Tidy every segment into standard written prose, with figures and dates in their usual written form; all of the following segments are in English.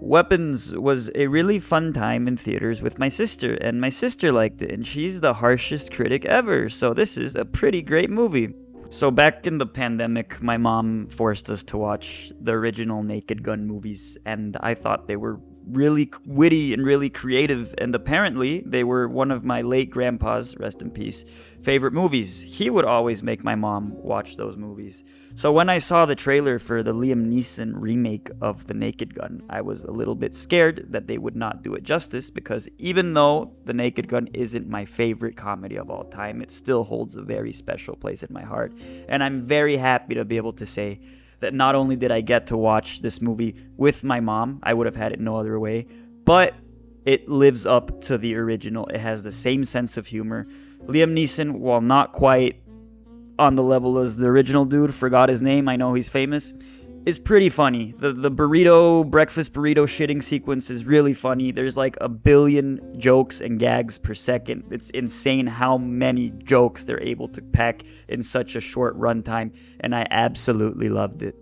Weapons was a really fun time in theaters with my sister, and my sister liked it, and she's the harshest critic ever, so this is a pretty great movie. So back in the pandemic, my mom forced us to watch the original Naked Gun movies, and I thought they were really witty and really creative, and apparently they were one of my late grandpa's, rest in peace, favorite movies. He would always make my mom watch those movies. So when I saw the trailer for the Liam Neeson remake of The Naked Gun, I was a little bit scared that they would not do it justice, because even though The Naked Gun isn't my favorite comedy of all time, it still holds a very special place in my heart. And I'm very happy to be able to say that not only did I get to watch this movie with my mom, I would have had it no other way, but it lives up to the original. It has the same sense of humor. Liam Neeson, while not quite on the level as the original dude, forgot his name, I know he's famous, is pretty funny. The breakfast burrito shitting sequence is really funny. There's like a billion jokes and gags per second. It's insane how many jokes they're able to pack in such a short runtime, and I absolutely loved it.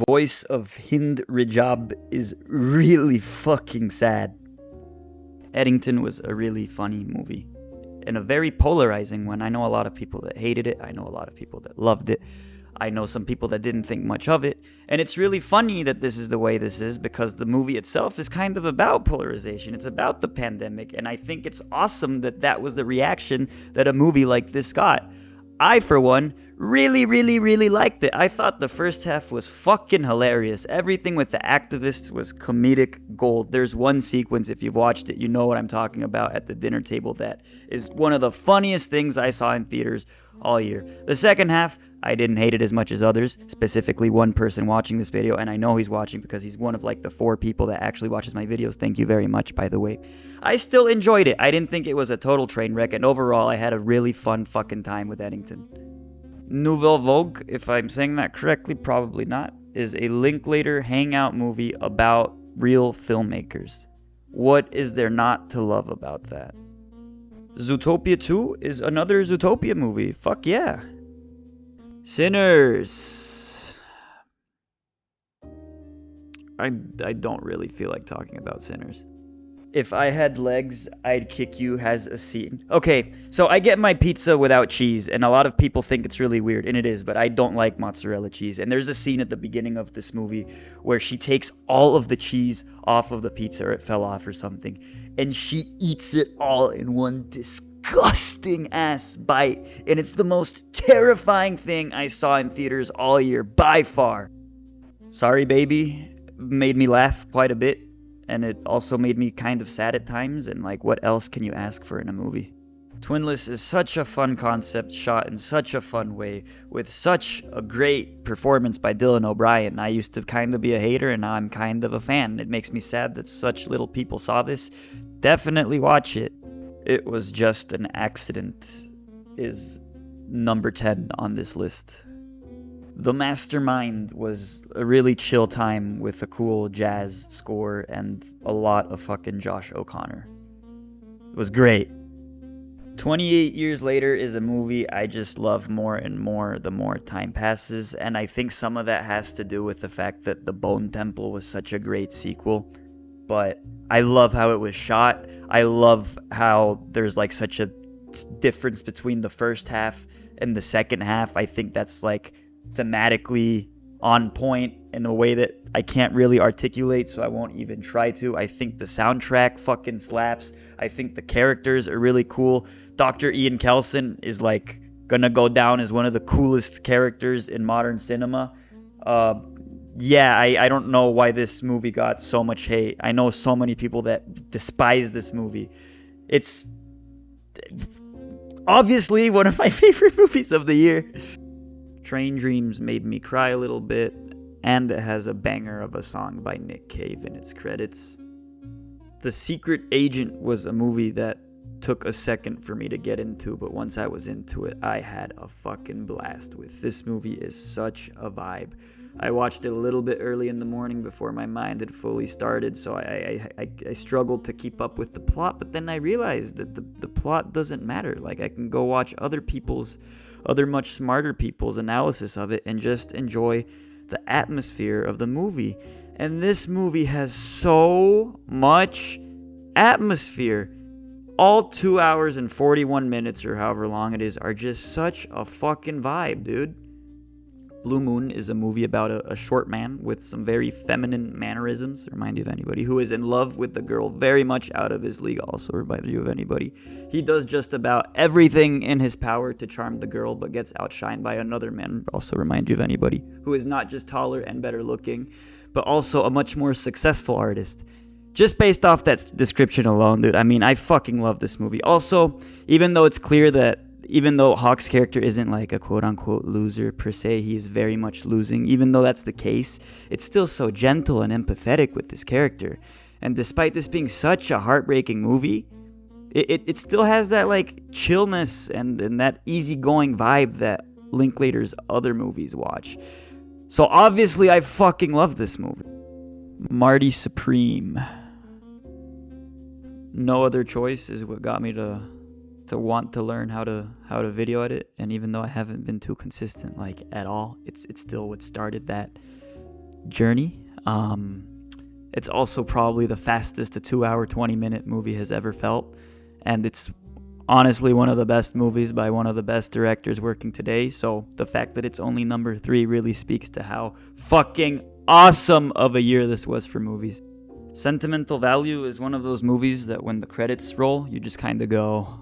Voice of Hind Rajab is really fucking sad. Eddington was a really funny movie, and a very polarizing one. I know a lot of people that hated it. I know a lot of people that loved it. I know some people that didn't think much of it. And it's really funny that this is the way this is, because the movie itself is kind of about polarization. It's about the pandemic. And I think it's awesome that that was the reaction that a movie like this got. I, for one, really, really, really liked it. I thought the first half was fucking hilarious. Everything with the activists was comedic gold. There's one sequence, if you've watched it, you know what I'm talking about, at the dinner table, that is one of the funniest things I saw in theaters all year. The second half, I didn't hate it as much as others, specifically one person watching this video, and I know he's watching because he's one of like the 4 people that actually watches my videos. Thank you very much, by the way. I still enjoyed it. I didn't think it was a total train wreck, and overall I had a really fun fucking time with Eddington. Nouvelle Vogue, if I'm saying that correctly, probably not, is a Linklater hangout movie about real filmmakers. What is there not to love about that? Zootopia 2 is another Zootopia movie. Fuck yeah. Sinners. I don't really feel like talking about Sinners. If I had legs, I'd kick you has a scene. Okay, so I get my pizza without cheese, and a lot of people think it's really weird, and it is, but I don't like mozzarella cheese. And there's a scene at the beginning of this movie where she takes all of the cheese off of the pizza, or it fell off or something, and she eats it all in one disgusting ass bite. And it's the most terrifying thing I saw in theaters all year, by far. Sorry Baby made me laugh quite a bit. And it also made me kind of sad at times, and like, what else can you ask for in a movie? Twinless is such a fun concept, shot in such a fun way, with such a great performance by Dylan O'Brien. I used to kind of be a hater, and now I'm kind of a fan. It makes me sad that such little people saw this. Definitely watch it. It Was Just an Accident is number 10 on this list. The Mastermind was a really chill time with a cool jazz score and a lot of fucking Josh O'Connor. It was great. 28 Years Later is a movie I just love more and more the more time passes, and I think some of that has to do with the fact that The Bone Temple was such a great sequel. But I love how it was shot. I love how there's like such a difference between the first half and the second half. I think that's like thematically on point in a way that I can't really articulate, so I won't even try to. I think the soundtrack fucking slaps. I think the characters are really cool. Dr. Ian Kelson is like gonna go down as one of the coolest characters in modern cinema. I don't know why this movie got so much hate. I know so many people that despise this movie. It's obviously one of my favorite movies of the year. Train Dreams made me cry a little bit, and it has a banger of a song by Nick Cave in its credits. The Secret Agent was a movie that took a second for me to get into, but once I was into it, I had a fucking blast with. This movie is such a vibe. I watched it a little bit early in the morning before my mind had fully started, so I struggled to keep up with the plot, but then I realized that the plot doesn't matter. Like, I can go watch other much smarter people's analysis of it and just enjoy the atmosphere of the movie. And this movie has so much atmosphere. All 2 hours and 41 minutes or however long it is are just such a fucking vibe, dude. Blue Moon is a movie about a short man with some very feminine mannerisms. Remind you of anybody who is in love with the girl very much out of his league. Also remind you of anybody. He does just about everything in his power to charm the girl, but gets outshined by another man. Also remind you of anybody who is not just taller and better looking, but also a much more successful artist. Just based off that description alone, dude. I mean, I fucking love this movie. Also, even though it's clear that even though Hawk's character isn't like a quote-unquote loser per se, he is very much losing. Even though that's the case, it's still so gentle and empathetic with this character. And despite this being such a heartbreaking movie, it still has that like chillness and that easygoing vibe that Linklater's other movies watch. So obviously I fucking love this movie. Marty Supreme. No Other Choice is what got me to want to learn how to video edit, and even though I haven't been too consistent like at all, it's still what started that journey. It's also probably the fastest a 2-hour 20-minute movie has ever felt, and it's honestly one of the best movies by one of the best directors working today. So the fact that it's only number 3 really speaks to how fucking awesome of a year this was for movies. Sentimental Value is one of those movies that when the credits roll, you just kind of go,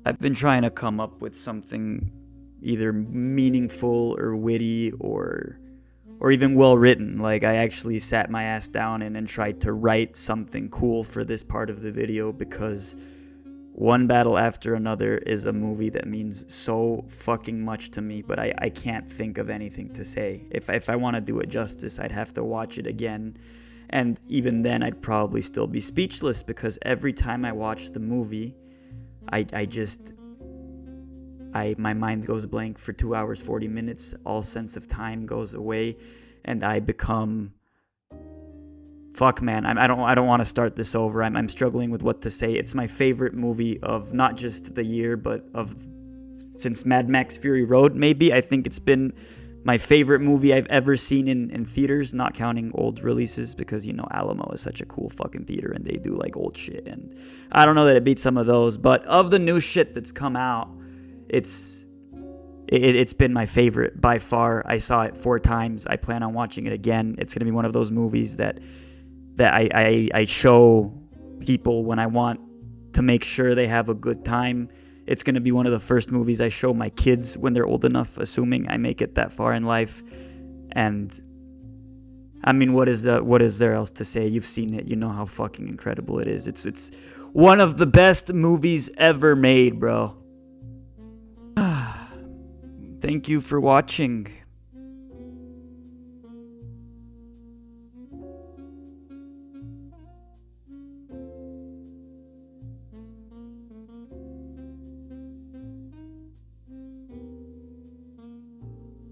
I've been trying to come up with something either meaningful or witty or even well written. Like I actually sat my ass down and tried to write something cool for this part of the video, because One Battle After Another is a movie that means so fucking much to me, but I can't think of anything to say. If I want to do it justice, I'd have to watch it again. And even then, I'd probably still be speechless, because every time I watch the movie, my mind goes blank for 2 hours 40 minutes. All sense of time goes away, and I become, fuck man, I don't want to start this over. I'm struggling with what to say. It's my favorite movie of not just the year, but of since Mad Max Fury Road. Maybe I think it's been my favorite movie I've ever seen in theaters, not counting old releases, because you know Alamo is such a cool fucking theater and they do like old shit, and I don't know that it beats some of those, but of the new shit that's come out, it's been my favorite by far. I saw it 4 times. I plan on watching it again. It's gonna be one of those movies that I show people when I want to make sure they have a good time. It's going to be one of the first movies I show my kids when they're old enough, assuming I make it that far in life. And I mean, what is there else to say? You've seen it. You know how fucking incredible it is. It's one of the best movies ever made, bro. Thank you for watching.